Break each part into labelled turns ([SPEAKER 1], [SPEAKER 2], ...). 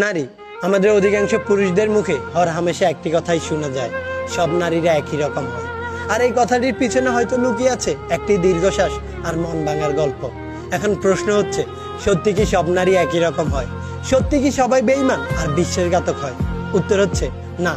[SPEAKER 1] নারী আমাদের অধিকাংশ পুরুষদের মুখে হরহামেশা একটি কথাই শোনা যায়, সব নারীরা একই রকম হয়। আর এই কথাটির পিছনে হয়তো লুকিয়ে আছে একটি দীর্ঘশ্বাস আর মন ভাঙার গল্প। এখন প্রশ্ন হচ্ছে, সত্যি কি সব নারী একই রকম হয়? সত্যি কি সবাই বেঈমান আর বিশ্বাসঘাতক হয়? উত্তর হচ্ছে না,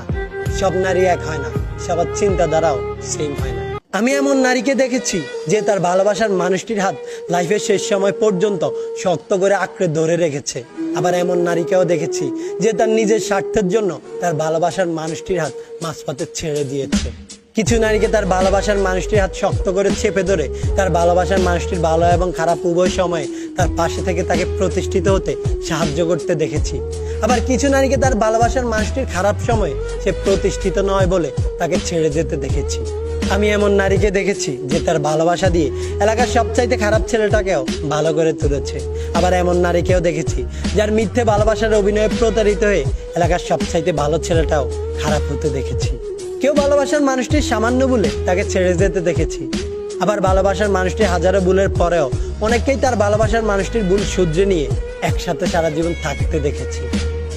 [SPEAKER 1] সব নারী এক হয় না, সবার চিন্তাধারাও সেম হয় না। আমি এমন নারীকে দেখেছি যে তার ভালোবাসার মানুষটির হাত লাইফের শেষ সময় পর্যন্ত শক্ত করে আঁকড়ে ধরে রেখেছে। আবার এমন নারীকেও দেখেছি যে তার নিজের স্বার্থের জন্য তার ভালোবাসার মানুষটির হাত মাঝপথে ছেড়ে দিয়েছে। কিছু নারীকে তার ভালোবাসার মানুষটির হাত শক্ত করে চেপে ধরে তার ভালোবাসার মানুষটির ভালো এবং খারাপ উভয় সময়ে তার পাশে থেকে তাকে প্রতিষ্ঠিত হতে সাহায্য করতে দেখেছি। আবার কিছু নারীকে তার ভালোবাসার মানুষটির খারাপ সময়ে সে প্রতিষ্ঠিত নয় বলে তাকে ছেড়ে যেতে দেখেছি। আমি এমন নারীকে দেখেছি যে তার ভালোবাসা দিয়ে এলাকার সবচাইতে খারাপ ছেলেটাকেও ভালো করে তুলেছে। আবার এমন নারীকেও দেখেছি যার মিথ্যে ভালোবাসার অভিনয়ে প্রতারিত হয়ে এলাকার সবচাইতে ভালো ছেলেটাও খারাপ হতে দেখেছি। কেউ ভালোবাসার মানুষটির সামান্য ভুলে তাকে ছেড়ে যেতে দেখেছি। আবার ভালোবাসার মানুষটির হাজারো ভুলের পরেও অনেককেই তার ভালোবাসার মানুষটির ভুল শুধরে নিয়ে একসাথে সারা জীবন থাকতে দেখেছি।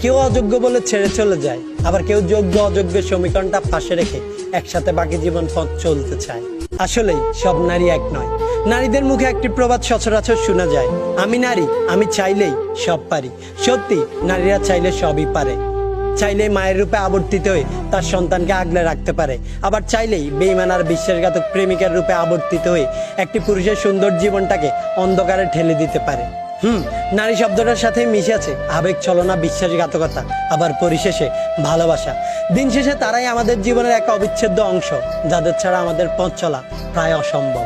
[SPEAKER 1] কেউ অযোগ্য বলে ছেড়ে চলে যায়, আবার কেউ যোগ্য অযোগ্যের সমীকরণটা পাশে রেখে একসাথে বাকি জীবন পথ চলতে চায়। আসলেই সব নারী এক নয়। নারীদের মুখে একটি প্রবাদ সচরাচর শোনা যায়, আমি নারী, আমি চাইলেই সব পারি। সত্যি, নারীরা চাইলে সবই পারে। চাইলেই মায়ের রূপে আবর্তিত হয়ে তার সন্তানকে আগলে রাখতে পারে, আবার চাইলেই বেঈমান আর বিশ্বাসঘাতক প্রেমিকার রূপে আবর্তিত হয়ে একটি পুরুষের সুন্দর জীবনটাকে অন্ধকারে ঠেলে দিতে পারে। নারী শব্দটার সাথে মিশে আছে আবেগ, ছলনা, বিশ্বাসঘাতকতা, আবার পরিশেষে ভালোবাসা। দিন শেষে তারাই আমাদের জীবনের এক অবিচ্ছেদ্য অংশ, যাদের ছাড়া আমাদের পথ চলা প্রায় অসম্ভব।